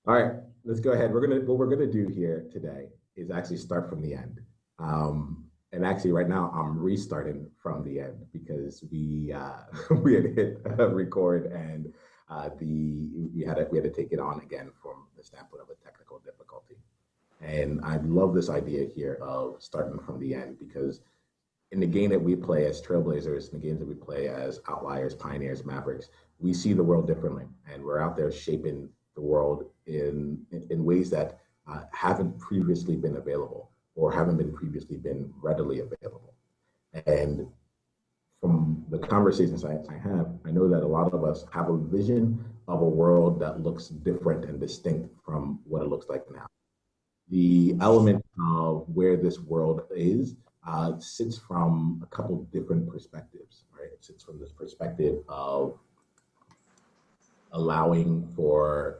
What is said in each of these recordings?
All right, let's go ahead. What we're gonna do here today is actually start from the end. And actually, right now I'm restarting from the end because we we had hit record and the we had to take it on again from the standpoint of a technical difficulty. And I love this idea here of starting from the end because in the game that we play as trailblazers, in the games that we play as outliers, pioneers, mavericks, we see the world differently, and we're out there shaping the world in ways that haven't previously been available or haven't been previously been readily available. And from the conversations I have, I know that a lot of us have a vision of a world that looks different and distinct from what it looks like now. The element of where this world is sits from a couple different perspectives, right? It sits from this perspective of allowing for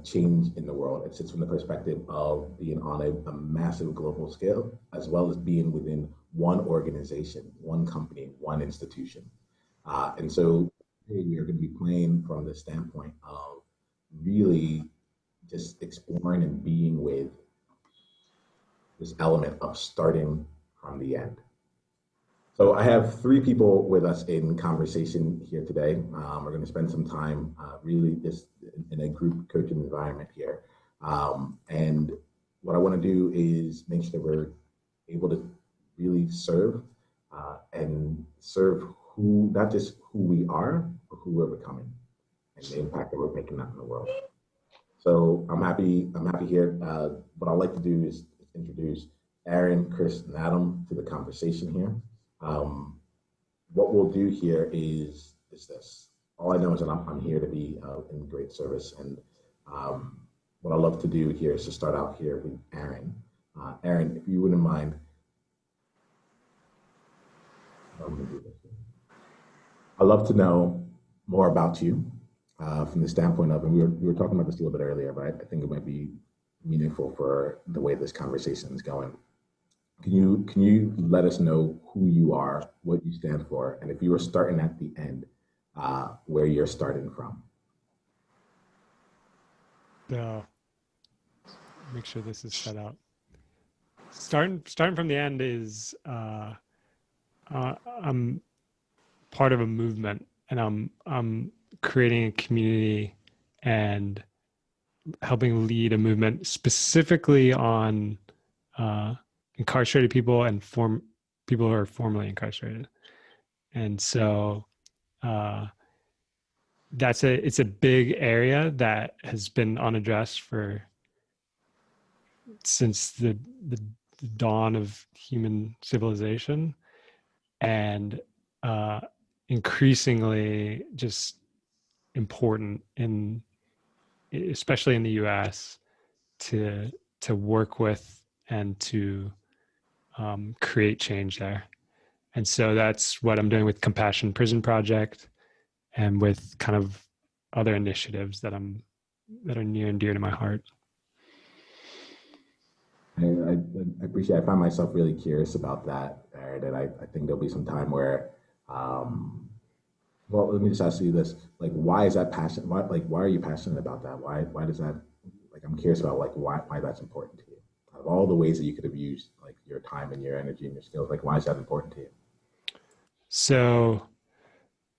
change in the world. It sits from the perspective of being on a massive global scale, as well as being within one organization, one company, one institution. And so we are going to be playing from the standpoint of really just exploring and being with this element of starting from the end. So I have three people with us in conversation here today. We're going to spend some time really just in a group coaching environment here. And what I want to do is make sure that we're able to really serve and serve who, not just who we are, but who we're becoming and the impact that we're making out in the world. So I'm happy. I'm happy here. What I'd like to do is introduce Aaron, Chris, and Adam to the conversation here. Um, what we'll do here is this. All I know is that I'm here to be in great service, and um, what I love to do here is to start out here with Aaron. Aaron, if you wouldn't mind, I'm going to do this. I'd love to know more about you from the standpoint of, and we were talking about this a little bit earlier, but I think it might be meaningful for the way this conversation is going. Can you let us know who you are, what you stand for, and if you were starting at the end, where you're starting from? So make sure this is set up. Starting from the end is I'm part of a movement, and I'm creating a community and helping lead a movement specifically on incarcerated people and people who are formerly incarcerated. And so it's a big area that has been unaddressed for since the dawn of human civilization, and increasingly just important in especially in the US to work with and to create change there. And so that's what I'm doing with Compassion Prison Project and with kind of other initiatives that are near and dear to my heart. I appreciate. I find myself really curious about that, Aaron, and I think there'll be some time where, well, let me just ask you this: like, why is that passion? Why are you passionate about that? Why does that? Like, I'm curious about like why that's important to you. Out of all the ways that you could have used like your time and your energy and your skills, like, why is that important to you? So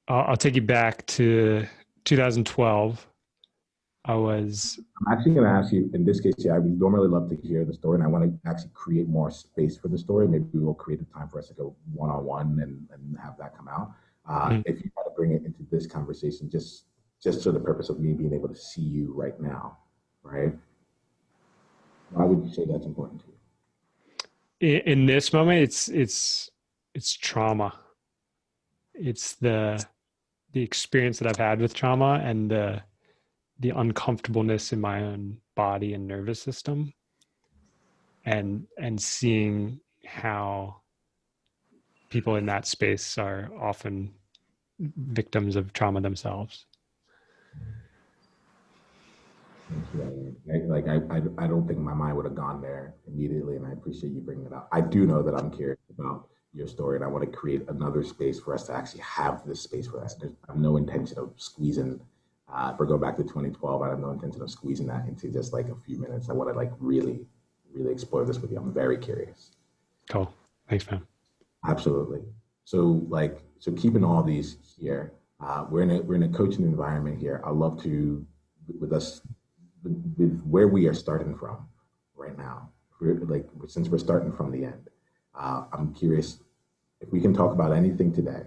I'll take you back to 2012. I was I'm actually going to ask you in this case. Yeah, I would normally love to hear the story, and I want to actually create more space for the story. Maybe we will create a time for us to go one on one and have that come out. If you had to bring it into this conversation, just for the purpose of me being able to see you right now, right? Why would you say that's important to you? in this moment. It's trauma. It's the experience that I've had with trauma and the uncomfortableness in my own body and nervous system, and seeing how people in that space are often victims of trauma themselves. I don't think my mind would have gone there immediately, and I appreciate you bringing it up. I do know that I'm curious about your story, and I want to create another space for us to actually have this space for us. I have no intention of squeezing If we're going back to 2012, I have no intention of squeezing that into just like a few minutes. I want to like really, really explore this with you. I'm very curious. Cool. Thanks, man. Absolutely. So so keeping all these here, we're in a coaching environment here. I love to with us with where we are starting from right now. We're like since we're starting from the end, I'm curious if we can talk about anything today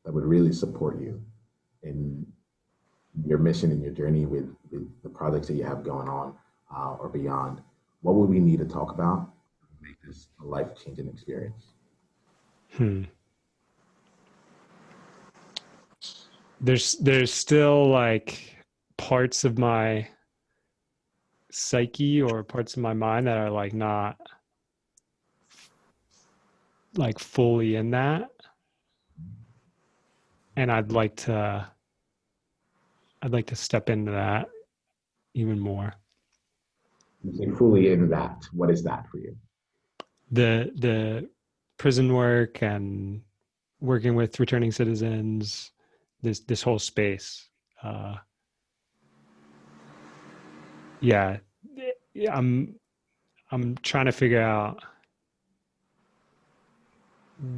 that would really support you in your mission and your journey with the projects that you have going on or beyond. What would we need to talk about to make this a life changing experience? Hmm. There's still like parts of my psyche or parts of my mind that are like not like fully in that, and I'd like to step into that even more. You say fully in that. What is that for you? The prison work and working with returning citizens, this whole space. Uh, yeah, yeah, I'm trying to figure out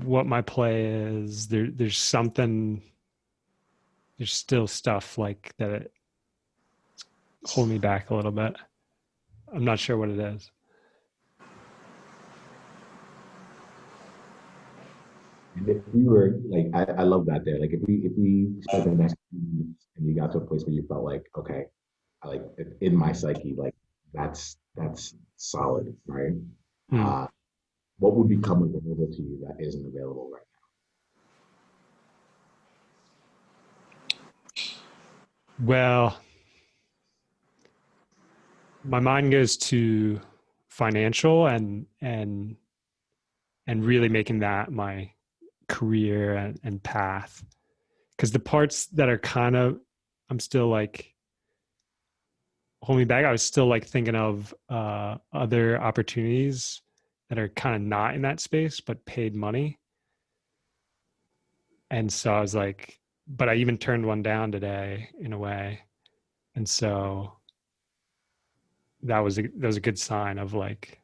what my play is. There's something. There's still stuff like that hold me back a little bit. I'm not sure what it is. And if you were like, I love that there. Like if we spent the next few minutes and you got to a place where you felt like, okay, I like in my psyche, like that's solid, right? Hmm. Uh, what would become available to you that isn't available right Well, my mind goes to financial and really making that my career and path. Because the parts that are kind of, I'm still like holding me back. I was still like thinking of other opportunities that are kind of not in that space but paid money. And so I was like, but I even turned one down today in a way. And so that was a good sign of like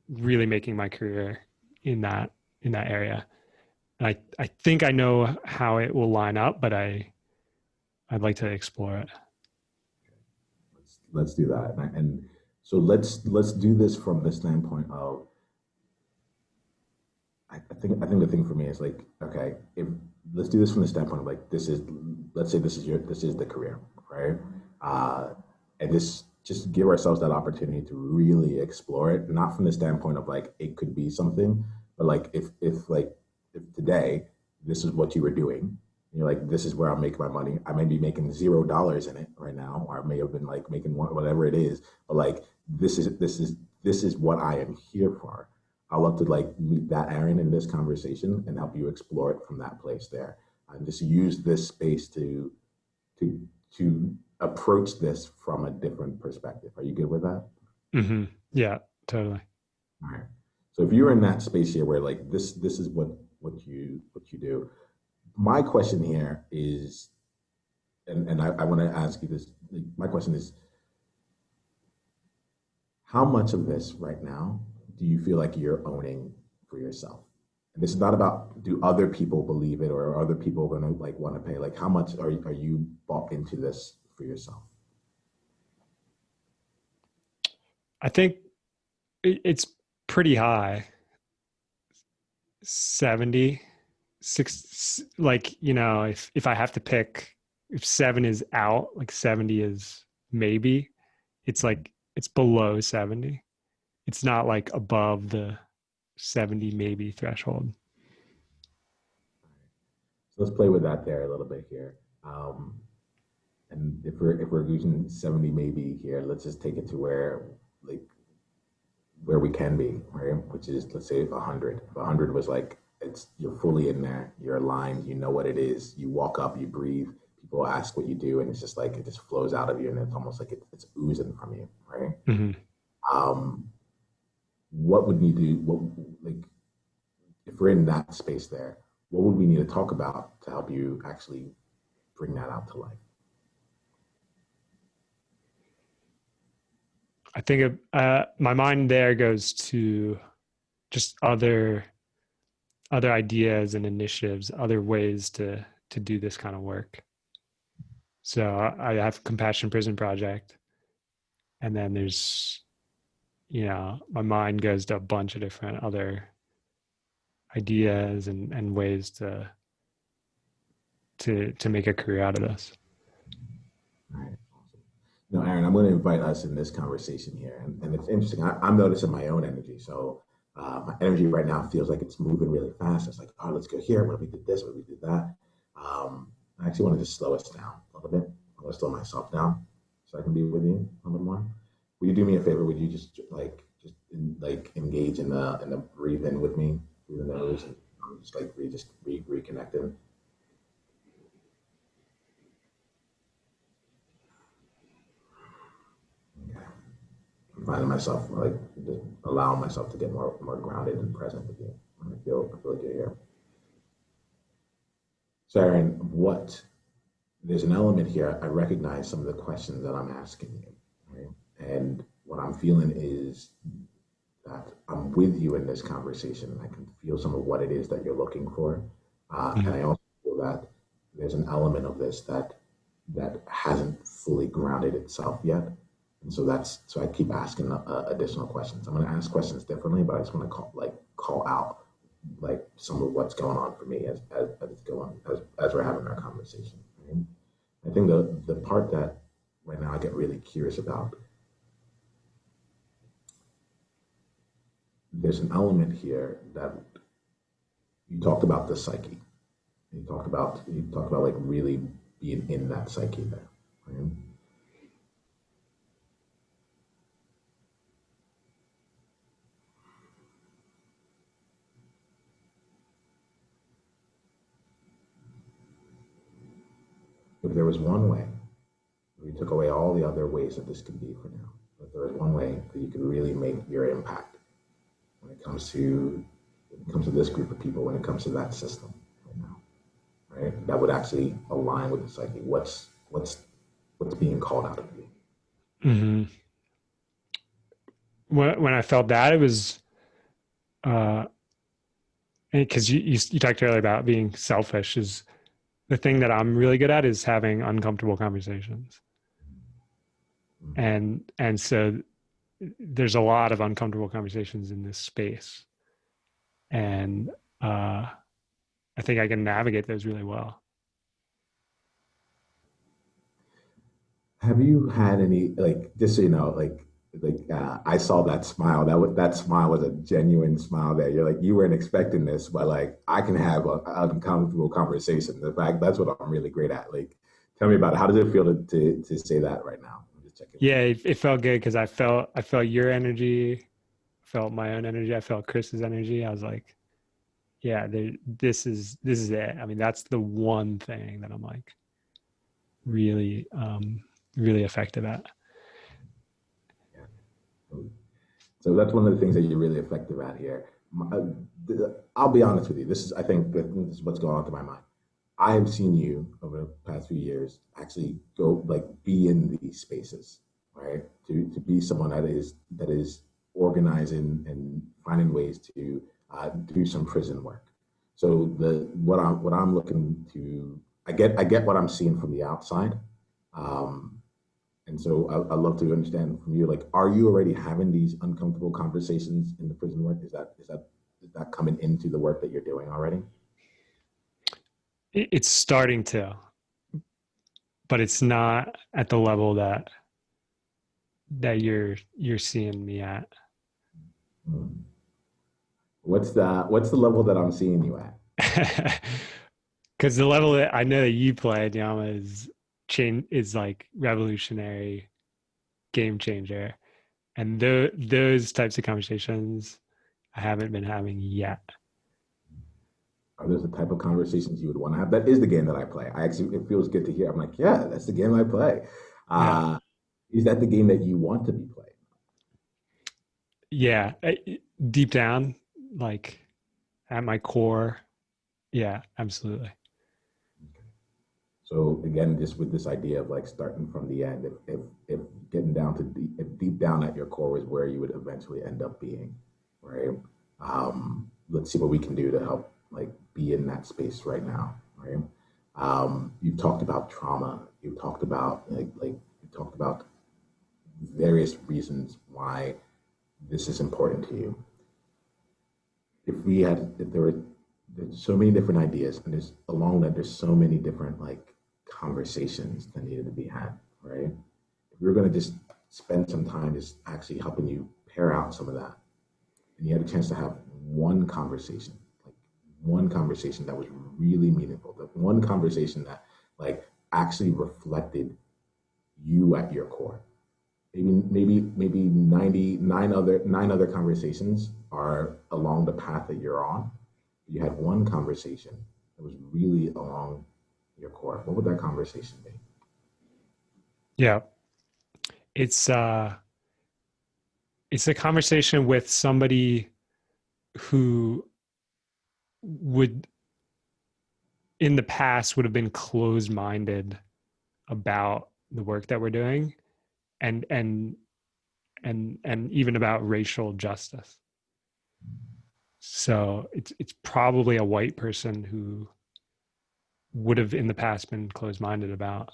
really making my career in that area. And I think I know how it will line up, but I'd like to explore it. now? Let's do that. And so let's do this from the standpoint of I think the thing for me is like, okay, if let's do this from the standpoint of like this is let's say this is the career, right? Uh, and this just give ourselves that opportunity to really explore it, not from the standpoint of like it could be something, but like if today this is what you were doing, and you're like, this is where I'll make my money. I may be making $0 in it right now, or I may have been like making whatever it is, but like this is what I am here for. I love to like meet that Aaron in this conversation and help you explore it from that place there, and just use this space to to approach this from a different perspective. Are you good with that? Mm-hmm. Yeah, totally. All right. So if you're in that space here where like this is what you do, my question here is, and I want to ask you this. Like, my question is, how much of this right now do you feel like you're owning for yourself? And this is not about do other people believe it or are other people going to like want to pay? Like how much are you bought into this for yourself? I think it's pretty high. 70, six, like, if I have to pick, if seven is out, like 70 is maybe, it's like, it's below 70. It's not like above the 70 maybe threshold. So let's play with that there a little bit here. And if we're using 70 maybe here, let's just take it to like where we can be, right? Which is let's say 100. If 100 was like it's you're fully in there, you're aligned, you know what it is. You walk up, you breathe. People ask what you do, and it's just like it just flows out of you, and it's almost like it's oozing from you, right? Mm-hmm. Um, what would need to what like if we're in that space there? What would we need to talk about to help you actually bring that out to life? I think my mind there goes to just other ideas and initiatives, other ways to do this kind of work. So I have Compassion Prison Project, and then there's, my mind goes to a bunch of different other ideas and ways to make a career out of this. All right, awesome. Aaron, I'm going to invite us in this conversation here, and it's interesting. I'm noticing my own energy. So my energy right now feels like it's moving really fast. It's like, oh, let's go here. What if we did this? What if we did that? I actually want to just slow us down a little bit. I want to slow myself down so I can be with you a little more. Will you do me a favor? Would you just engage in the breathe in with me through the nose and reconnecting? Okay. I'm finding myself like just allowing myself to get more grounded and present with you. I feel like you're here. So Aaron, there's an element here. I recognize some of the questions that I'm asking you, right? And what I'm feeling is that I'm with you in this conversation, and I can feel some of what it is that you're looking for. And I also feel that there's an element of this that hasn't fully grounded itself yet. And so I keep asking additional questions. I'm going to ask questions differently, but I just want to call out like some of what's going on for me as it's going as we're having our conversation. Right? I think the part that right now I get really curious about, there's an element here that you talked about the psyche. You talked about like really being in that psyche there. Right? If there was one way, if we took away all the other ways that this could be for now, if there was one way that you could really make your impact when it comes to this group of people, when it comes to that system right now, right? That would actually align with the psyche. What's being called out of you? Mm-hmm. When I felt that, it was because you talked earlier about being selfish. Is the thing that I'm really good at is having uncomfortable conversations, and so there's a lot of uncomfortable conversations in this space, and I think I can navigate those really well. Have you had any just so you know I saw that smile. That smile was a genuine smile. There, you're like you weren't expecting this, but like I can have an uncomfortable conversation. In fact, that's what I'm really great at. Like, tell me about it. How does it feel to say that right now? I'm just checking. Yeah, it felt good because I felt your energy, felt my own energy, I felt Chris's energy. I was like, yeah, this is it. I mean, that's the one thing that I'm like really really effective at. Yeah. So that's one of the things that you're really effective at here. I'll be honest with you. I think this is what's going on through my mind. I have seen you over the past few years actually go like be in these spaces, right? To be someone that is organizing and finding ways to do some prison work. So what I'm looking to I get what I'm seeing from the outside, um, and so I'd love to understand from you, like, are you already having these uncomfortable conversations in the prison work? Is that coming into the work that you're doing already? It's starting to, but it's not at the level that you're seeing me at. Hmm. What's the level that I'm seeing you at? Because the level that I know that you play, Niiamah, is like revolutionary, game changer, and those types of conversations I haven't been having yet. Are those the type of conversations you would want to have? That is the game that I play. It feels good to hear. I'm like, yeah, that's the game I play. Yeah, Uh, is that the game that you want to be playing? yeah. Deep down, like at my core, yeah, absolutely. So again, just with this idea of like starting from the end, if getting down to deep down at your core is where you would eventually end up being, right? Let's see what we can do to help like be in that space right now, right? You've talked about trauma. You've talked about you talked about various reasons why this is important to you. If there were there's so many different ideas, and there's along that there's so many different like conversations that needed to be had, right? If we were going to just spend some time just actually helping you pair out some of that, and you had a chance to have one conversation, like one conversation that was really meaningful, that one conversation that like actually reflected you at your core. Maybe 9 other conversations are along the path that you're on. You had one conversation that was really along your core. What would that conversation be? Yeah. It's a conversation with somebody who would in the past would have been closed-minded about the work that we're doing and even about racial justice. So it's probably a white person who would have in the past been closed-minded about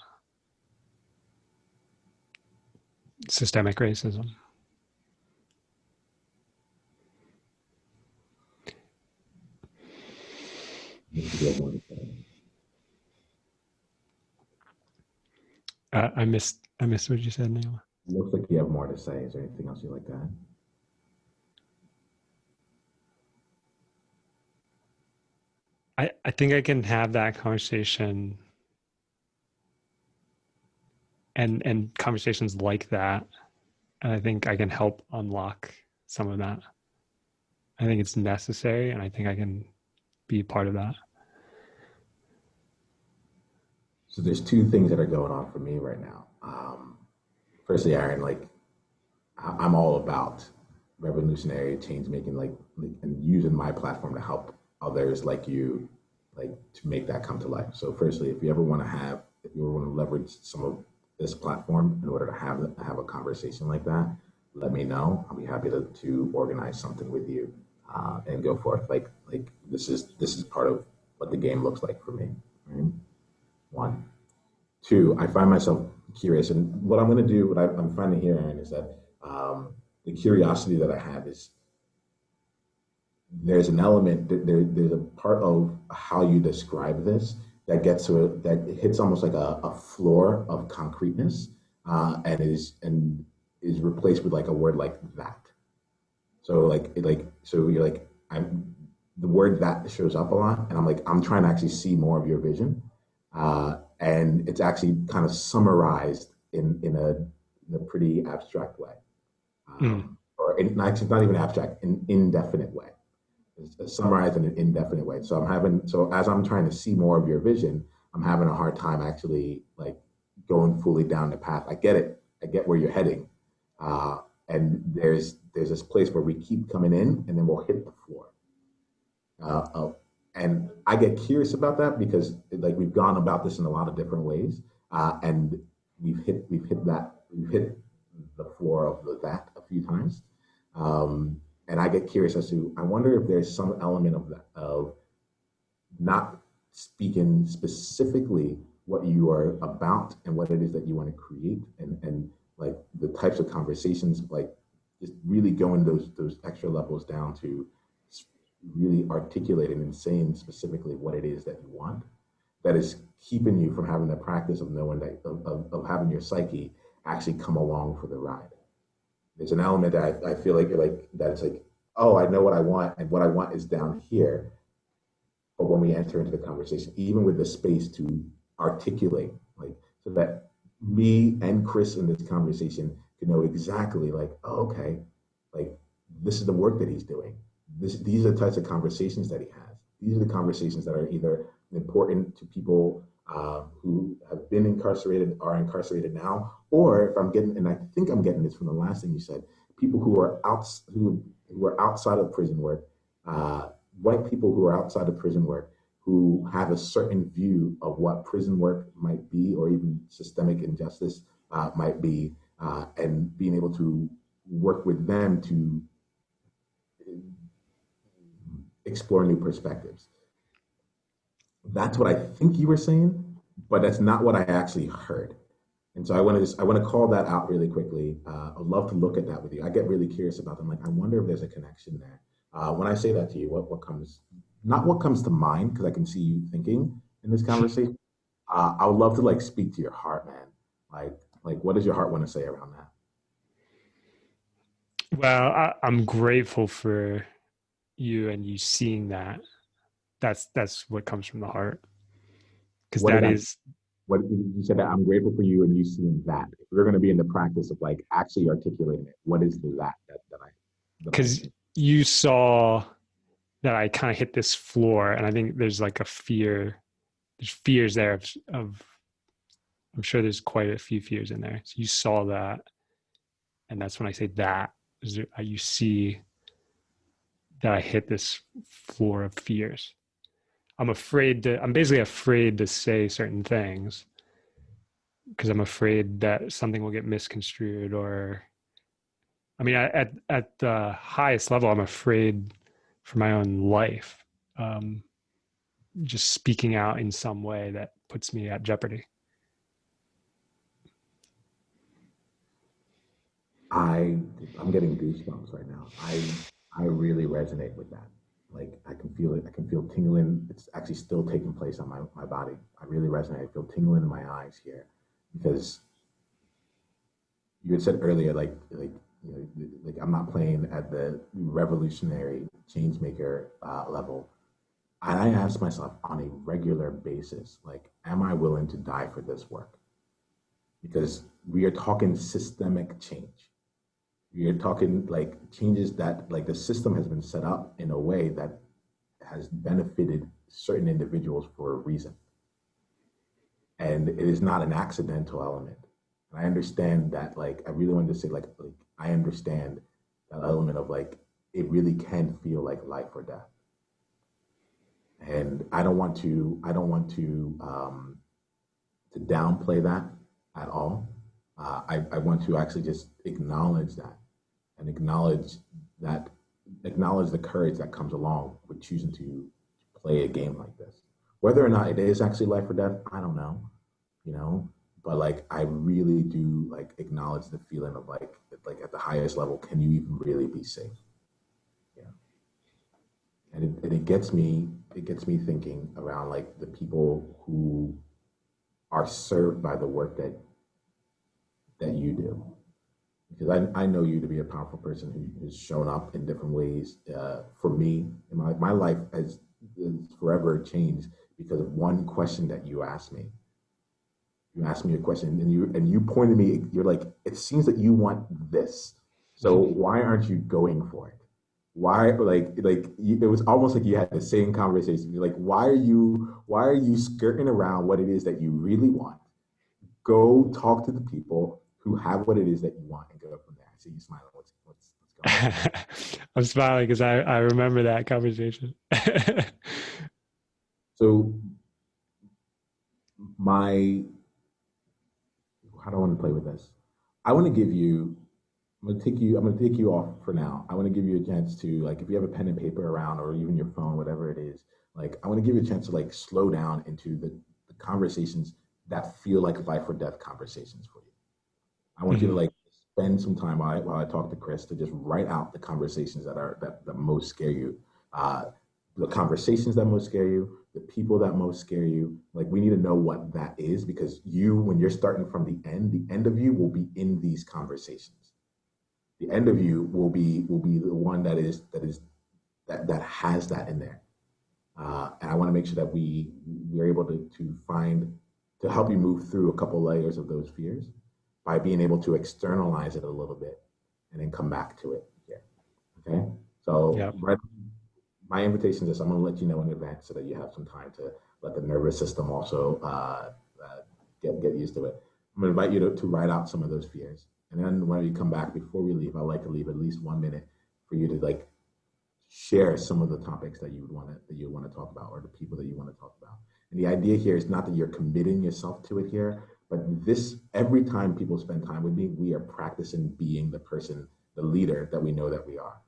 systemic racism. I missed what you said, Niiamah. Looks like you have more to say. Is there anything else you'd like to add? I think I can have that conversation and conversations like that. And I think I can help unlock some of that. I think it's necessary, and I think I can be part of that. So there's two things that are going on for me right now. Firstly, Aaron, like I'm all about revolutionary change making, and using my platform to help others like you, like to make that come to life. So, firstly, if you ever want to leverage some of this platform in order to have a conversation like that, let me know. I'll be happy to organize something with you and go forth. Like this is part of what the game looks like for me. Right? One. Two, I find myself curious, and what I'm going to do, what I'm finding here, Aaron, is that the curiosity that I have is there's an element there's a part of how you describe this that gets to it that hits almost like a floor of concreteness and is replaced with like a word like that. So so you're like I'm the word that shows up a lot, and I'm trying to actually see more of your vision, and it's actually kind of summarized in a pretty abstract way, or actually not even abstract, in indefinite way. It's summarized in an indefinite way. So as I'm trying to see more of your vision, I'm having a hard time actually like going fully down the path. I get it. I get where you're heading, and there's this place where we keep coming in, and then we'll hit the floor. And I get curious about that because like we've gone about this in a lot of different ways, and we've hit the floor of that a few times, and I get curious as to I wonder if there's some element of that of not speaking specifically what you are about and what it is that you want to create, and like the types of conversations, like just really going those extra levels down to really articulating and saying specifically what it is that you want, that is keeping you from having the practice of knowing that of having your psyche actually come along for the ride. There's an element that I feel like you're like that it's like, oh, I know what I want, and what I want is down here. But when we enter into the conversation, even with the space to articulate, like so that me and Chris in this conversation can know exactly like, oh, okay, like this is the work that he's doing. These are the types of conversations that he has. These are the conversations that are either important to people who have been incarcerated, are incarcerated now, or if I'm getting, and I think I'm getting this from the last thing you said, people who are outside of prison work, white people who are outside of prison work, who have a certain view of what prison work might be, or even systemic injustice might be, and being able to work with them to explore new perspectives. That's what I think you were saying, but that's not what I actually heard. And so I want to call that out really quickly. I'd love to look at that with you. I get really curious about them. Like, I wonder if there's a connection there. When I say that to you, what comes, not what comes to mind, because I can see you thinking in this conversation. I would love to like speak to your heart, man. Like, what does your heart want to say around that? Well, I'm grateful for you and you seeing that. That's what comes from the heart, because What did that I is what you said that I'm grateful for you and you seeing that. If we're going to be in the practice of like actually articulating it, what is the that I because see? you saw that I kind of hit this floor, and I think there's like a fear. There's fears there of I'm sure there's quite a few fears in there. So you saw that, and that's when I say that is there, you see that I hit this floor of fears. I'm basically afraid to say certain things because I'm afraid that something will get misconstrued. Or I mean, at the highest level, I'm afraid for my own life, um, just speaking out in some way that puts me at jeopardy. I I'm getting goosebumps right now. I really resonate with that. Like I can feel it. I can feel tingling. It's actually still taking place on my body. I really resonate. I feel tingling in my eyes here because you had said earlier, you know, like I'm not playing at the revolutionary change maker level. And I ask myself on a regular basis, like, am I willing to die for this work? Because we are talking systemic change. We are talking like changes that like the system has been set up in a way that has benefited certain individuals for a reason. And it is not an accidental element. And I understand that, like, I really wanted to say, like, I understand that element of like, it really can feel like life or death. And I don't want to downplay that at all. I want to actually just acknowledge that and that, acknowledge the courage that comes along with choosing to play a game like this. Whether or not it is actually life or death, I don't know, you know. But like, I really do like acknowledge the feeling of like at the highest level, can you even really be safe? Yeah, and it gets me thinking around like the people who are served by the work that you do, because I know you to be a powerful person who has shown up in different ways. For me, in my life has forever changed because of one question that you asked me. You asked me a question, and you pointed me. You're like, it seems that you want this, so why aren't you going for it? Why, it was almost like you had the same conversation. You're like, why are you skirting around what it is that you really want? Go talk to the people who have what it is that you want and go from there. I see you smiling. What's going on? I'm smiling because I remember that conversation. So my how do I want to play with this? I want to give you I'm gonna take you off for now. I want to give you a chance to like if you have a pen and paper around or even your phone, whatever it is, like I want to give you a chance to like slow down into the conversations that feel like life or death conversations for you. I want you to Mhm. like spend some time while I talk to Chris to just write out the conversations that most scare you, uh, the conversations that most scare you, the people that most scare you. Like we need to know what that is because you, when you're starting from the end of you will be in these conversations. The end of you will be the one that has that in there. And I want to make sure that we're able to find to help you move through a couple layers of those fears by being able to externalize it a little bit and then come back to it here. Okay. So Yep. right, my invitation is I'm going to let you know in advance so that you have some time to let the nervous system also get used to it. I'm going to invite you to write out some of those fears. And then when you come back, before we leave, I like to leave at least 1 minute for you to like share some of the topics that you want to talk about or the people that you want to talk about. And the idea here is not that you're committing yourself to it here, But this, every time people spend time with me, we are practicing being the person, the leader that we know that we are.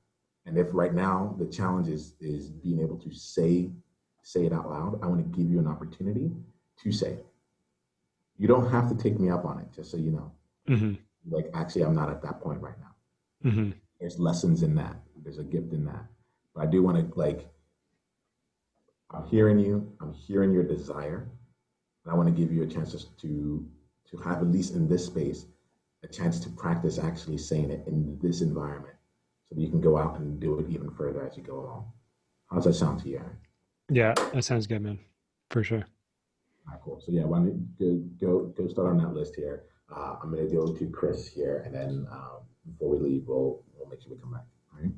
And if right now the challenge is being able to say it out loud, I want to give you an opportunity to say it. You don't have to take me up on it, just so you know. Mm-hmm. Like, actually, I'm not at that point right now. Mm-hmm. There's lessons in that. There's a gift in that. But I do want to, like, I'm hearing you. I'm hearing your desire, and I want to give you a chance to have, at least in this space, a chance to practice actually saying it in this environment, so that you can go out and do it even further as you go along. How's that sound to you, Aaron? Yeah, that sounds good, man. For sure. All right, cool. So yeah, why don't you go start on that list here. I'm gonna go to Chris here, and then before we leave, we'll make sure we come back. All right,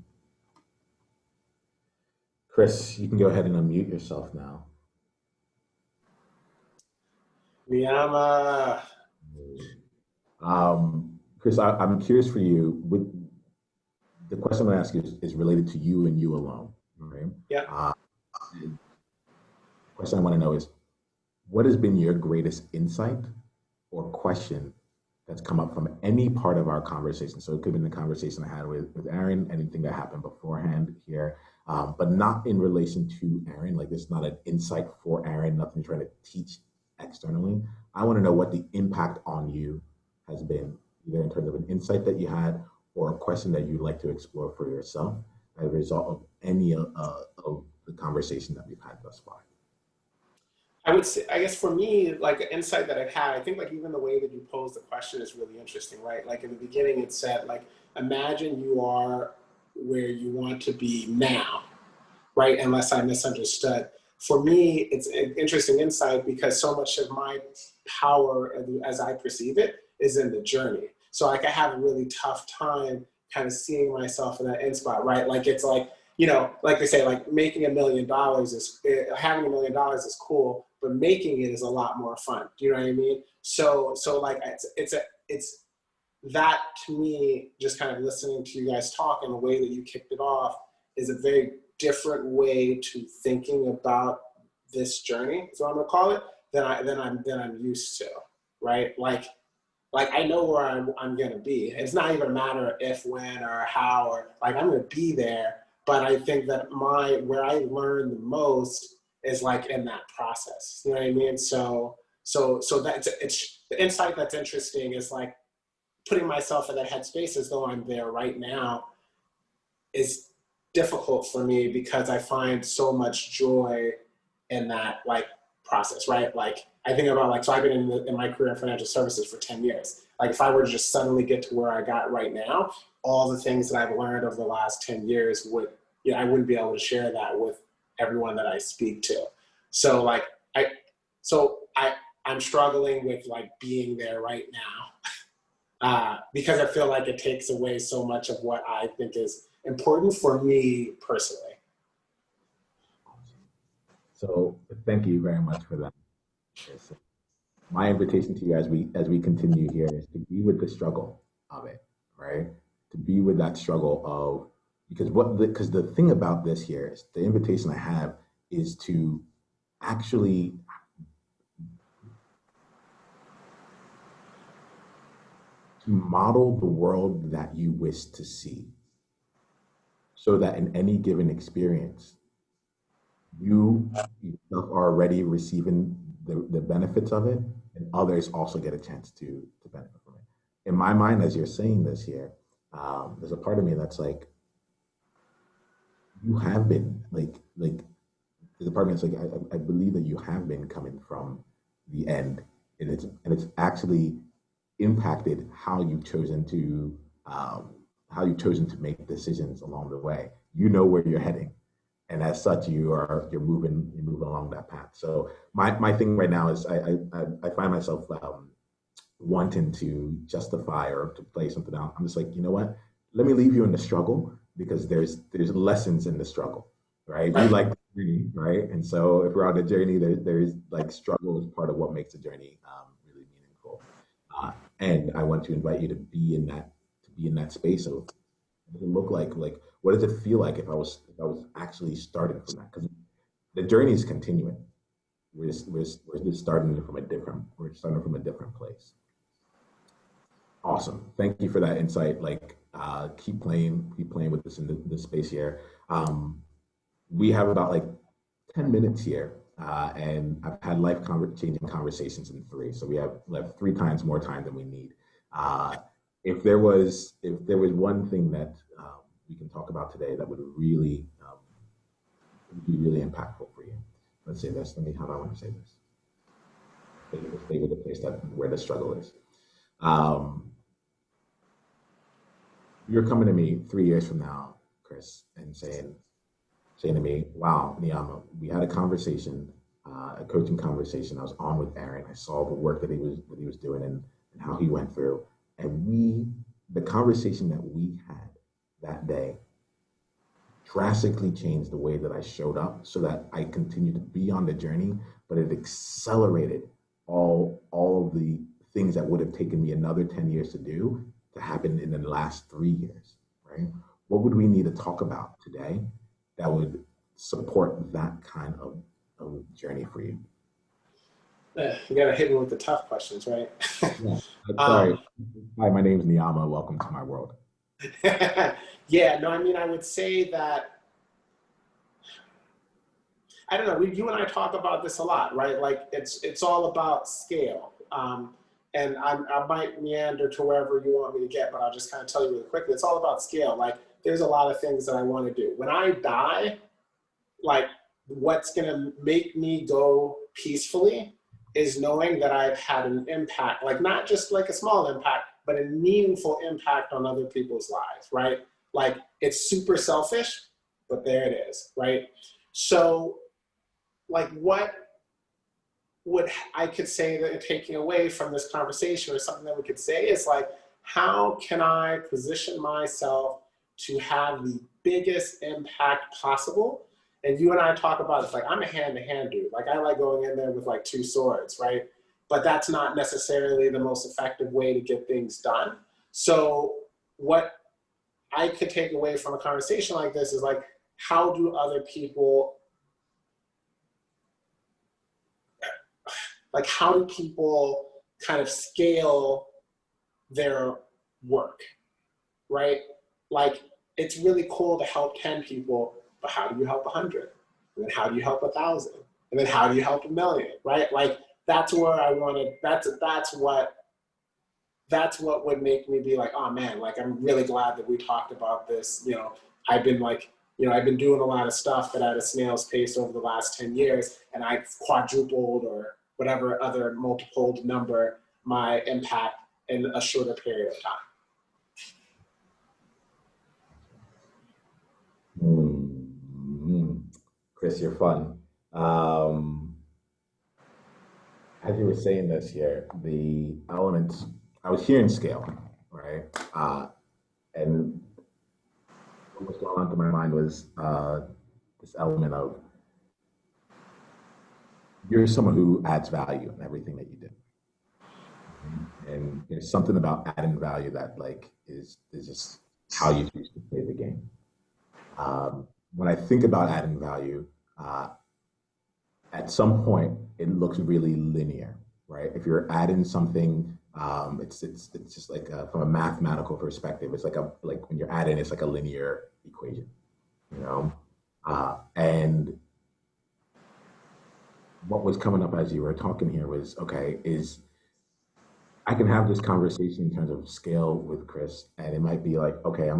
Chris, you can go ahead and unmute yourself now. Niiamah. Chris, I'm curious for you. With the question I'm gonna ask you is related to you and you alone. Right? Yeah. The question I want to know is, what has been your greatest insight or question that's come up from any part of our conversation? So it could have been the conversation I had with Aaron, anything that happened beforehand here, but not in relation to Aaron. Like, this is not an insight for Aaron, nothing trying to teach externally. I want to know what the impact on you has been, either in terms of an insight that you had or a question that you'd like to explore for yourself as a result of any of the conversation that we've had thus far. I would say, I guess for me, like an insight that I've had, I think like even the way that you pose the question is really interesting, right? Like in the beginning, it said like, imagine you are where you want to be now, right? Unless I misunderstood. For me, it's an interesting insight because so much of my power, as I perceive it, is in the journey. So like I have a really tough time kind of seeing myself in that end spot, right? Like it's like, you know, like they say, like making $1 million is, having $1 million is cool, but making it is a lot more fun. Do you know what I mean? So like it's that to me, just kind of listening to you guys talk and the way that you kicked it off is a very different way to thinking about this journey, is what I'm gonna call it, than I'm used to, right? Like I know where I'm gonna be. It's not even a matter of if, when, or how, or like I'm gonna be there. But I think that where I learn the most is like in that process. You know what I mean? So that's it's the insight that's interesting is like putting myself in that headspace as though I'm there right now is difficult for me because I find so much joy in that like process, right? Like I think about like, so I've been in my career in financial services for 10 years. Like if I were to just suddenly get to where I got right now, all the things that I've learned over the last 10 years would, you know, I wouldn't be able to share that with everyone that I speak to. So like, I'm struggling with like being there right now because I feel like it takes away so much of what I think is important for me personally. So thank you very much for that. Yes. My invitation to you as we continue here is to be with the struggle of it, right? To be with that struggle of, because the thing about this here is, the invitation I have is to actually to model the world that you wish to see, so that in any given experience you yourself are already receiving the benefits of it, and others also get a chance to benefit from it. In my mind, as you're saying this here, there's a part of me that's like, you have been like there's a part of me that's like, I believe that you have been coming from the end, and it's actually impacted how you've chosen to make decisions along the way. You know where you're heading, and as such, you're moving along that path. So my thing right now is I find myself wanting to justify or to play something out. I'm just like, you know what? Let me leave you in the struggle, because there's lessons in the struggle, right? We like the journey, right? And so if we're on the journey, there's like, struggle is part of what makes the journey really meaningful. And I want to invite you to be in that space of, what does it look like what does it feel like if I was actually starting from that, because the journey is continuing. we're just starting from a different place. Awesome. Thank you for that insight. Like, keep playing with this in this space here. We have about like 10 minutes here, and I've had changing conversations in three. So we have left three times more time than we need. Uh, if there was one thing that we can talk about today that would be really impactful for you. Let's say this. How do I want to say this? Stay with the place that where the struggle is. Um, you're coming to me 3 years from now, Chris, and saying to me, "Wow, Niiamah, we had a conversation, a coaching conversation. I was on with Aaron. I saw the work that he was doing and how he went through, and the conversation that we had that day drastically changed the way that I showed up, so that I continued to be on the journey, but it accelerated all of the things that would have taken me another 10 years to do to happen in the last 3 years, right? What would we need to talk about today that would support that kind of journey for you?" You gotta hit me with the tough questions, right? Yeah. Sorry. Hi, my name is Niiamah. Welcome to my world. Yeah, no, I mean, I would say that, I don't know, you and I talk about this a lot, right? Like, it's all about scale. And I might meander to wherever you want me to get, but I'll just kind of tell you really quickly. It's all about scale. Like, there's a lot of things that I want to do. When I die, like, what's going to make me go peacefully is knowing that I've had an impact, like not just like a small impact, but a meaningful impact on other people's lives, right? Like, it's super selfish, but there it is, right? So, like, what would I could say that taking away from this conversation, or something that we could say, is like, how can I position myself to have the biggest impact possible? And you and I talk about, it's like, I'm a hand-to-hand dude. Like, I like going in there with like two swords, right? But that's not necessarily the most effective way to get things done. So what I could take away from a conversation like this is like, how do other people, like, how do people kind of scale their work, right? Like, it's really cool to help 10 people, but how do you help 100? And then how do you help 1,000? And then how do you help 1,000,000, right? Like, that's where I wanted, that's what would make me be like, oh man, like, I'm really glad that we talked about this. I've been like, I've been doing a lot of stuff, but at a snail's pace over the last 10 years, and I've quadrupled or whatever other multiple number my impact in a shorter period of time. Chris, you're fun. As you were saying this here, the elements, I was hearing scale, right? And what was going on through my mind was this element of, you're someone who adds value in everything that you do. And there's something about adding value that like is just how you choose to play the game. When I think about adding value, at some point it looks really linear, right? If you're adding something, it's just like from a mathematical perspective, it's like when you're adding, it's like a linear equation, you know. And what was coming up as you were talking here was, okay, is I can have this conversation in terms of scale with Chris, and it might be like, okay, if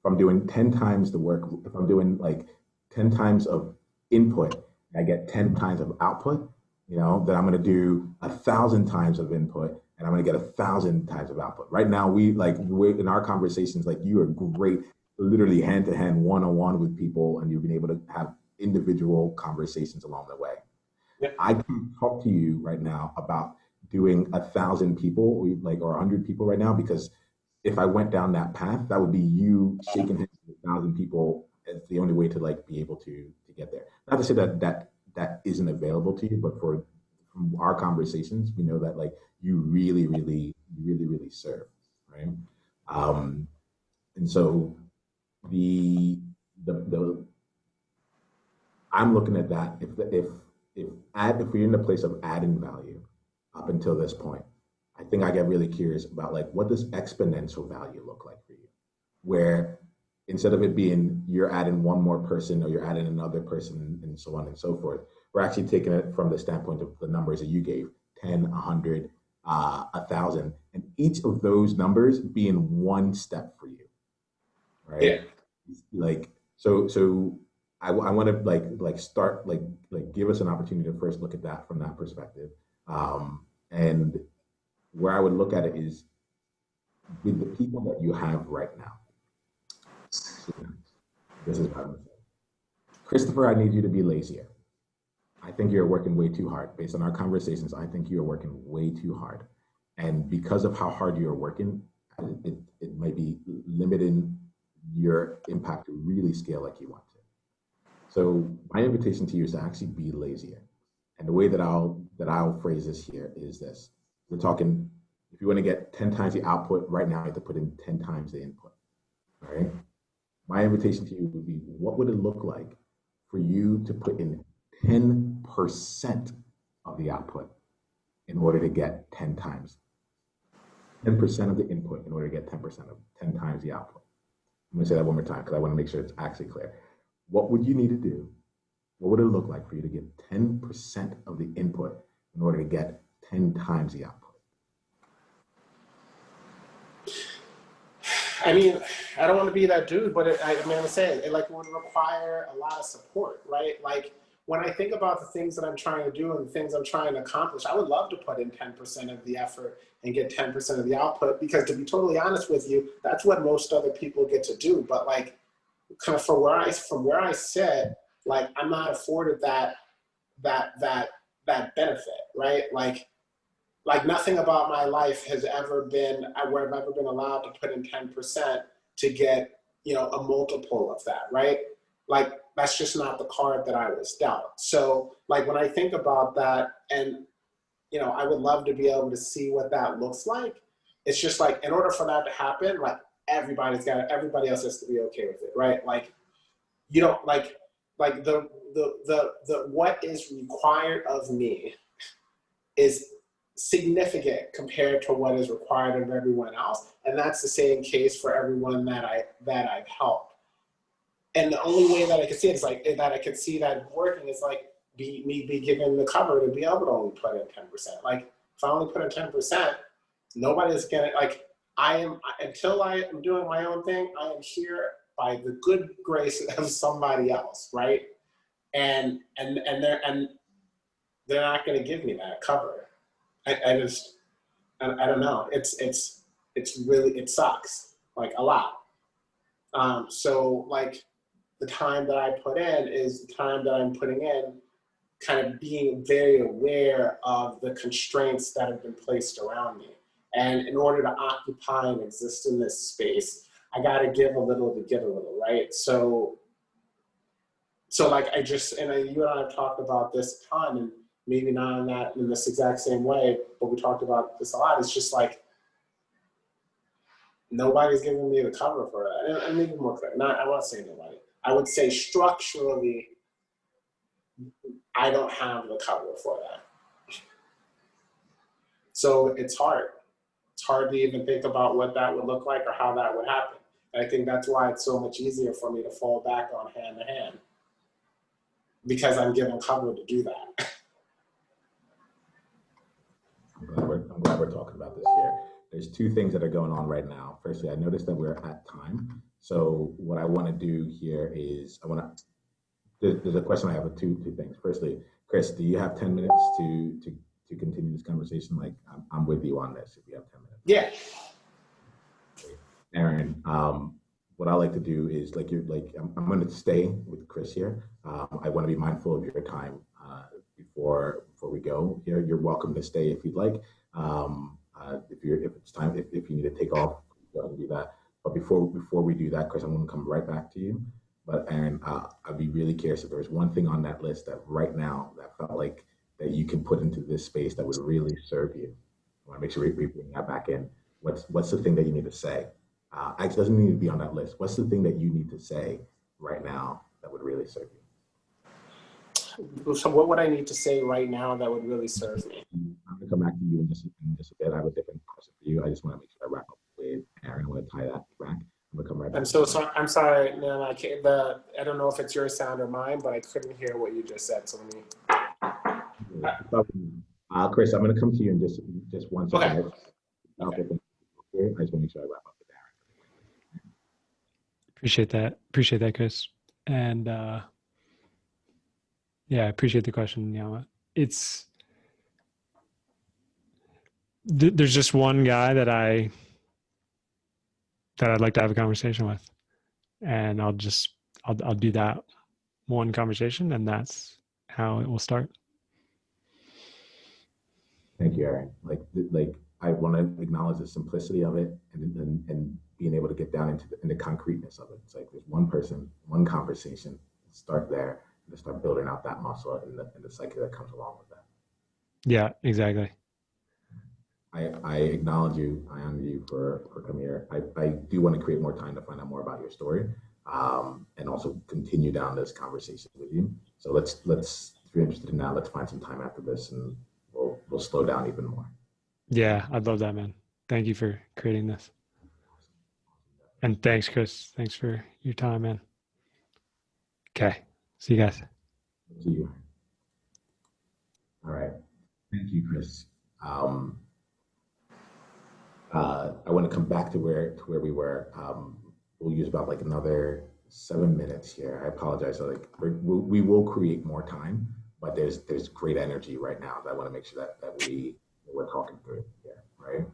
I'm doing 10 times the work, if I'm doing like 10 times of input, I get 10 times of output, then I'm going to do 1,000 times of input, and I'm going to get 1,000 times of output. Right now, we're in our conversations, like, you are great, literally hand to hand, one on one with people, and you've been able to have individual conversations along the way. Yeah. I can talk to you right now about doing 1,000 people, or 100 people right now, because if I went down that path, that would be you shaking hands with 1,000 people as the only way to like be able to get there. Not to say that isn't available to you, but from our conversations, we know that like you really, really, really, really serve, right? And so the I'm looking at that, if we're in the place of adding value up until this point, I think I get really curious about like what does exponential value look like for you? Where instead of it being you're adding one more person or you're adding another person and so on and so forth, we're actually taking it from the standpoint of the numbers that you gave, 10, 100, 1,000, and each of those numbers being one step for you, right? Yeah. Like so I want to like start like give us an opportunity to first look at that from that perspective. And where I would look at it is with the people that you have right now. This is what I'm saying. Christopher, I need you to be lazier. I think you're working way too hard. Based on our conversations, I think you're working way too hard. And because of how hard you're working, it might be limiting your impact to really scale like you want to. So my invitation to you is to actually be lazier. And the way that I'll phrase this here is this. We're talking, if you want to get 10 times the output, right now you have to put in 10 times the input. All right. My invitation to you would be, what would it look like for you to put in 10% of the output in order to get 10 times, 10% of the input in order to get 10% of 10 times the output? I'm gonna say that one more time because I want to make sure it's actually clear. What would you need to do? What would it look like for you to get 10% of the input in order to get 10 times the output? I mean, I don't want to be that dude, but I mean, I'm saying it like would require a lot of support, right? Like when I think about the things that I'm trying to do and the things I'm trying to accomplish, I would love to put in 10% of the effort and get 10% of the output, because to be totally honest with you, that's what most other people get to do. But like kind of from where I sit, like I'm not afforded that benefit, right? Like nothing about my life has ever been where I've ever been allowed to put in 10% to get, a multiple of that, right? Like that's just not the card that I was dealt. So like when I think about that, and I would love to be able to see what that looks like. It's just like in order for that to happen, like everybody else has to be okay with it, right? Like you don't like the what is required of me is significant compared to what is required of everyone else, and that's the same case for everyone that I've helped. And the only way that I could see it is like that I could see that working is like be given the cover to be able to only put in 10%. Like if I only put in 10%, nobody's gonna until I am doing my own thing. I am here by the good grace of somebody else, right? And they're not going to give me that cover. I don't know. It's really, it sucks like a lot. So like the time that I put in is the time that I'm putting in, kind of being very aware of the constraints that have been placed around me. And in order to occupy and exist in this space, I got to give a little to get a little, right? So like you and I have talked about this a ton, and maybe not in this exact same way, but we talked about this a lot. It's just like, nobody's giving me the cover for that. And maybe more clear, I won't say nobody. I would say structurally, I don't have the cover for that. So it's hard. It's hard to even think about what that would look like or how that would happen. And I think that's why it's so much easier for me to fall back on hand to hand, because I'm given cover to do that. I'm glad we're talking about this here. There's two things that are going on right now. Firstly, I noticed that we're at time. So what I want to do here is there's a question I have with two things. Firstly, Chris, do you have 10 minutes to continue this conversation? Like I'm with you on this if you have 10 minutes. Yeah. Aaron, what I like to do is I'm going to stay with Chris here. I want to be mindful of your time before we go here. You're welcome to stay if you'd like. If it's time, if you need to take off, go ahead and do that. But before we do that, Chris, I'm going to come right back to you. But Aaron, I'd be really curious if there's one thing on that list that right now that felt like that you can put into this space that would really serve you. I want to make sure we bring that back in. What's the thing that you need to say? It doesn't need to be on that list. What's the thing that you need to say right now that would really serve you? So what would I need to say right now that would really serve me? I'm gonna come back to you in just a bit. I have a different question for you. I just want to make sure I wrap up with Aaron. I want to tie that back. I'm gonna come right I'm back to so you. sorry. I'm sorry. No, I can't. I don't know if it's your sound or mine, but I couldn't hear what you just said. So let me. Chris, I'm gonna come to you in just one second. Okay. I Okay. just want to make sure I wrap up with Aaron. Appreciate that. Appreciate that, Chris. And yeah, I appreciate the question, Niiamah. It's there's just one guy that I'd like to have a conversation with, and I'll do that one conversation, and that's how it will start. Thank you, Aaron. Like I want to acknowledge the simplicity of it and being able to get down into the concreteness of it. It's like there's one person, one conversation. Start there and start building out that muscle and the psyche that comes along with that. Yeah, exactly. I acknowledge you. I honor you for coming here. I do want to create more time to find out more about your story, and also continue down this conversation with you. So let's if you're interested in that, let's find some time after this, and we'll slow down even more. Yeah, I'd love that, man. Thank you for creating this, and thanks, Chris. Thanks for your time, man. Okay, see you guys. See you. All right. Thank you, Chris. I want to come back to where we were. We'll use about like another 7 minutes here. I apologize. We will create more time, but there's great energy right now that I want to make sure that we're talking through here, right?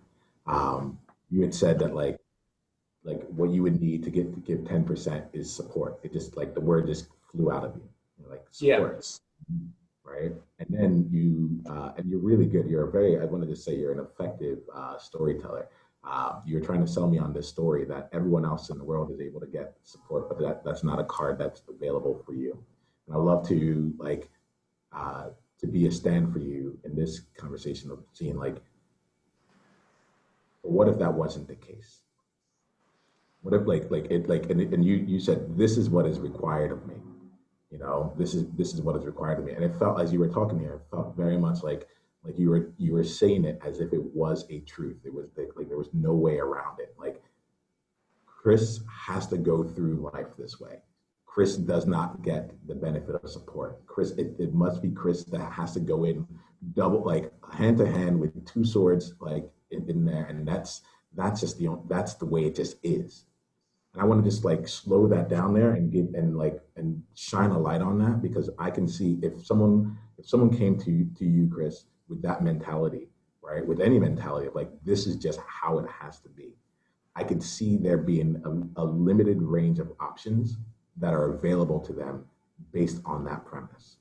You had said that like what you would need to give 10% is support. It just like the word just flew out of you, like support. Yeah. Right? And then and you're really good. I wanted to say you're an effective storyteller. You're trying to sell me on this story that everyone else in the world is able to get support, but that's not a card that's available for you. And I love to to be a stand for you in this conversation of seeing like, what if that wasn't the case? What if and you said this is what is required of me. You know, this is what is required of me. And it felt, as you were talking here, it felt very much like you were saying it as if it was a truth. It was like there was no way around it. Like Chris has to go through life this way. Chris does not get the benefit of support. It must be Chris that has to go in double, like hand to hand with two swords, like in there, and that's that's the way it just is. And I want to just like slow that down there and and shine a light on that, because I can see if someone came to you, Chris, with that mentality, right? With any mentality of like, this is just how it has to be. I could see there being a limited range of options that are available to them based on that premise.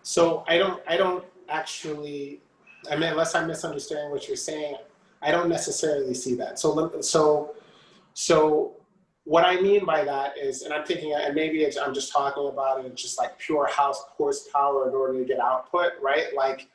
So I don't actually, I mean, unless I'm misunderstanding what you're saying, I don't necessarily see that. So what I mean by that is, and I'm thinking, and maybe I'm just talking about it, it's just like pure horsepower in order to get output, right? Like,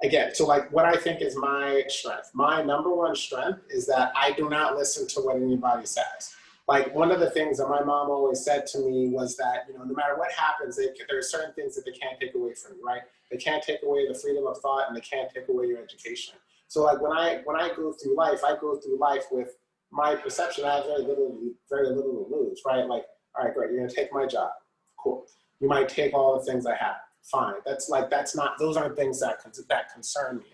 again, so like what I think is my strength. My number one strength is that I do not listen to what anybody says. Like one of the things that my mom always said to me was that, you know, no matter what happens, there are certain things that they can't take away from you, right? They can't take away the freedom of thought, and they can't take away your education. So like when I go through life, I go through life with my perception. I have very little to lose, right? Like, all right, great, you're gonna take my job, cool. You might take all the things I have, fine. Those aren't things that concern me.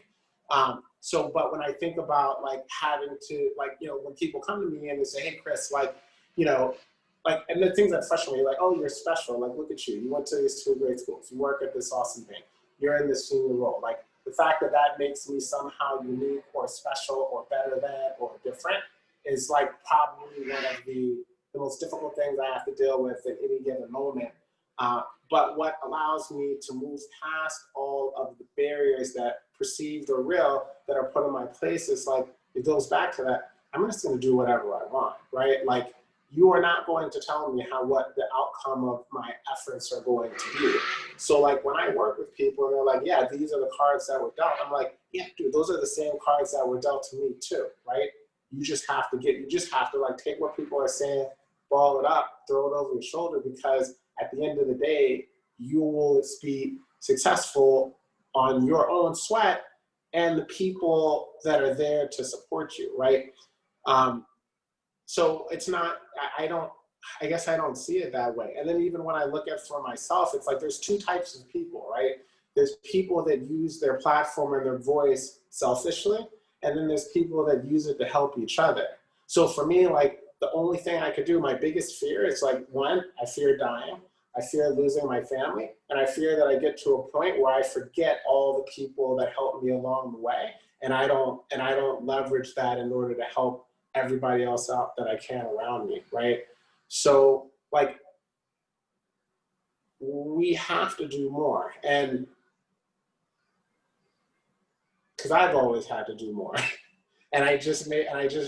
But when I think about like having to, like, you know, when people come to me and they say, hey, Chris, like, you know, like, and the things that frustrate me, like, oh, you're special. Like, look at you. You went to these two great schools. You work at this awesome thing. You're in this senior role. Like, the fact that that makes me somehow unique or special or better than or different is like probably one of the most difficult things I have to deal with at any given moment. But what allows me to move past all of the barriers that perceived or real that are put in my place is like, it goes back to that, I'm just gonna do whatever I want, right? Like, you are not going to tell me what the outcome of my efforts are going to be. So like when I work with people and they're like, yeah, these are the cards that were dealt, I'm like, yeah, dude, those are the same cards that were dealt to me too, right? You just have to like take what people are saying, ball it up, throw it over your shoulder, because at the end of the day, you will be successful on your own sweat and the people that are there to support you, right? So it's not, I guess I don't see it that way. And then even when I look at for myself, it's like there's two types of people, right? There's people that use their platform and their voice selfishly, and then there's people that use it to help each other. So for me, like the only thing I could do, my biggest fear is like, one, I fear dying. I fear losing my family. And I fear that I get to a point where I forget all the people that helped me along the way. And I don't leverage that in order to help everybody else out that I can around me, right? So like, we have to do more. And because I've always had to do more. And I just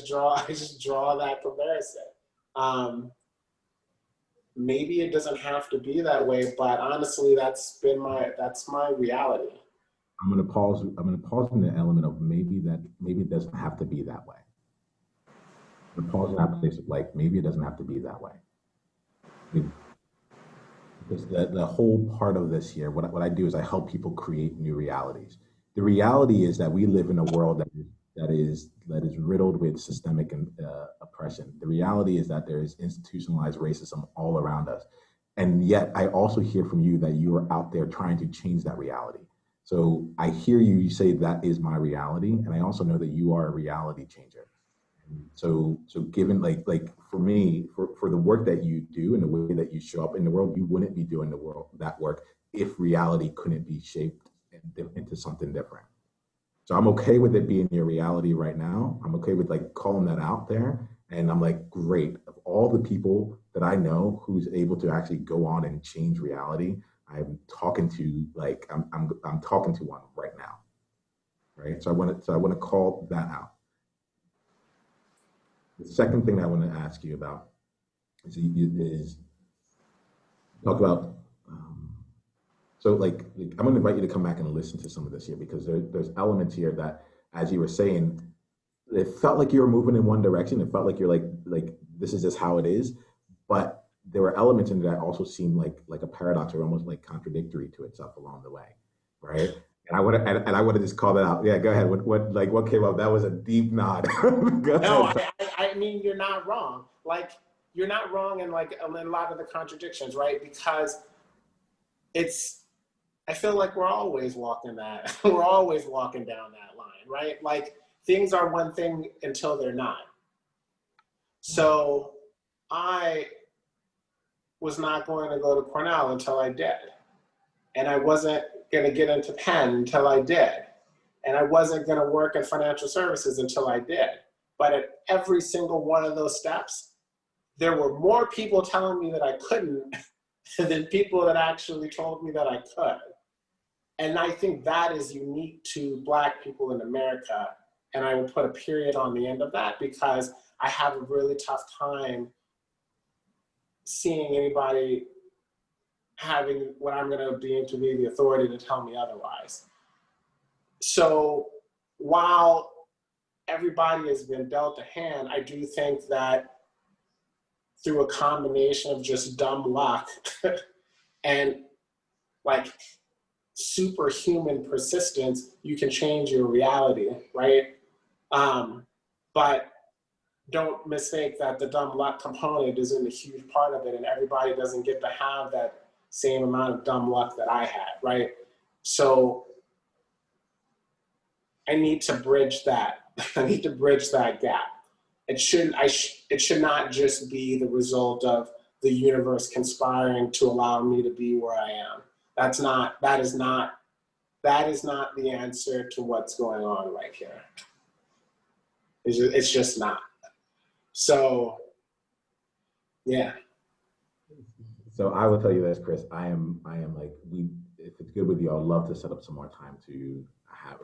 draw that comparison. Maybe it doesn't have to be that way, but honestly, that's my reality. I'm gonna pause in the element of maybe it doesn't have to be that way. I'm gonna pause in that place of like, maybe it doesn't have to be that way. Because the whole part of this here, what I do is I help people create new realities. The reality is that we live in a world that is riddled with systemic oppression. The reality is that there is institutionalized racism all around us, and yet I also hear from you that you are out there trying to change that reality. So I hear you say that is my reality, and I also know that you are a reality changer. So given like for me, for the work that you do and the way that you show up in the world, you wouldn't be doing that work if reality couldn't be shaped into something different. So I'm okay with it being your reality right now. I'm okay with like calling that out there. And I'm like, great. Of all the people that I know who's able to actually go on and change reality, I'm talking to I'm talking to one right now. Right. So I want to call that out. The second thing I want to ask you about is talk about. So I'm going to invite you to come back and listen to some of this here because there's elements here that, as you were saying, it felt like you were moving in one direction. It felt like you're like this is just how it is, but there were elements in that also seemed like a paradox or almost like contradictory to itself along the way, right? And I want to just call that out. Yeah, go ahead. What came up? That was a deep nod. Go No, ahead. I mean, you're not wrong. Like, you're not wrong in like a lot of the contradictions, right? Because I feel like we're always walking down that line, right? Like, things are one thing until they're not. So I was not going to go to Cornell until I did. And I wasn't going to get into Penn until I did. And I wasn't going to work in financial services until I did. But at every single one of those steps, there were more people telling me that I couldn't than people that actually told me that I could. And I think that is unique to Black people in America. And I will put a period on the end of that because I have a really tough time seeing anybody having what I'm going to deem to be the authority to tell me otherwise. So while everybody has been dealt a hand, I do think that through a combination of just dumb luck and like superhuman persistence, you can change your reality, right? But don't mistake that the dumb luck component isn't a huge part of it, and everybody doesn't get to have that same amount of dumb luck that I had, right? So I need to bridge that. I need to bridge that gap. It should not just be the result of the universe conspiring to allow me to be where I am. That is not the answer to what's going on right here. It's just not. So, yeah. So I will tell you this, Chris. I am like if it's good with you, I'd love to set up some more time to have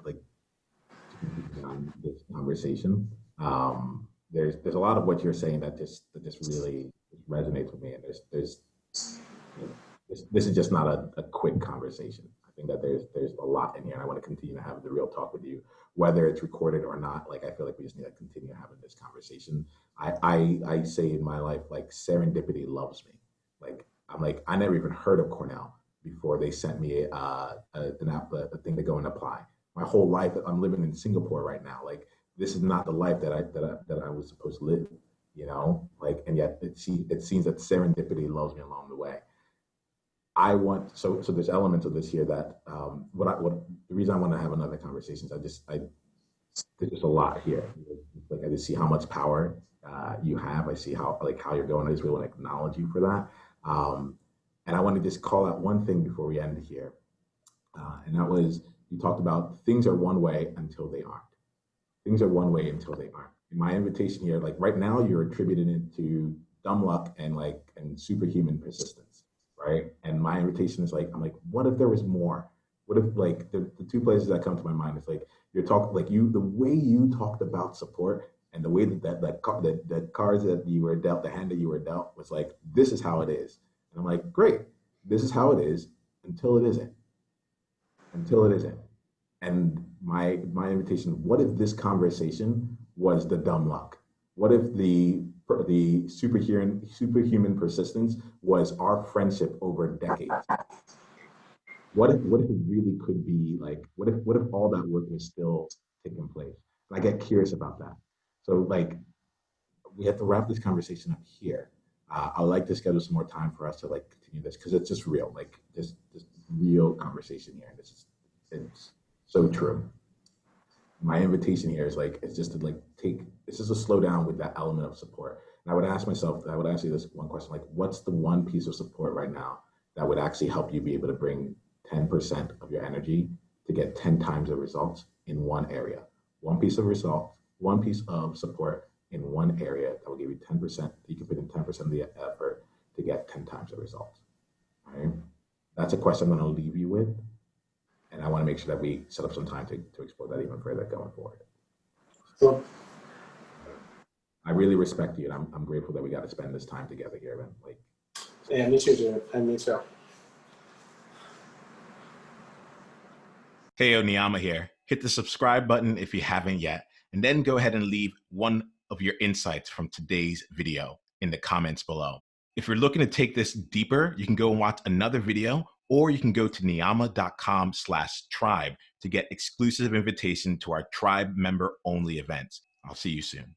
this conversation. There's a lot of what you're saying that just really resonates with me, and this is just not a quick conversation. I think that there's a lot in here, and I want to continue to have the real talk with you, whether it's recorded or not. Like I feel like we just need to continue having this conversation. I say in my life, like serendipity loves me. Like I'm like, I never even heard of Cornell before they sent me a thing to go and apply. My whole life, I'm living in Singapore right now. Like, this is not the life that I was supposed to live, you know. Like, and yet it seems that serendipity loves me along the way. I want so there's elements of this here that what the reason I want to have another conversation is there's just a lot here. Like, I just see how much power you have. I see how you're going. I just really want to acknowledge you for that. And I want to just call out one thing before we end here, and that was, you talked about things are one way until they aren't. Things are one way until they aren't. And my invitation here, like right now, you're attributing it to dumb luck and superhuman persistence, right? And my invitation is like, I'm like, what if there was more? What if, like, the two places that come to my mind is like, you're talking, like, the way you talked about support and the way that cards that you were dealt, the hand that you were dealt, was like, this is how it is. And I'm like, great, this is how it is until it isn't. Until it isn't. And my invitation, what if this conversation was the dumb luck? What if the superhuman persistence was our friendship over decades? What if it really could be like, what if all that work was still taking place? And I get curious about that. So, like, we have to wrap this conversation up here. I'd like to schedule some more time for us to, like, continue this, because it's just real, like, just real conversation here. It's so true. My invitation here is like, it's just to, like, it's just to slow down with that element of support. And I would ask you this one question, like, what's the one piece of support right now that would actually help you be able to bring 10% of your energy to get 10 times the results in one area? One piece of support in one area that will give you 10%. You can put in 10% of the effort to get 10 times the results. All right? That's a question I'm going to leave you with. And I want to make sure that we set up some time to explore that even further going forward. So, I really respect you, and I'm grateful that we got to spend this time together here. And, like, yeah, me too, Jared. And me too. Hey, Niiamah here. Hit the subscribe button if you haven't yet, and then go ahead and leave one of your insights from today's video in the comments below. If you're looking to take this deeper, you can go and watch another video, or you can go to niiamah.com/tribe to get exclusive invitation to our tribe member only events. I'll see you soon.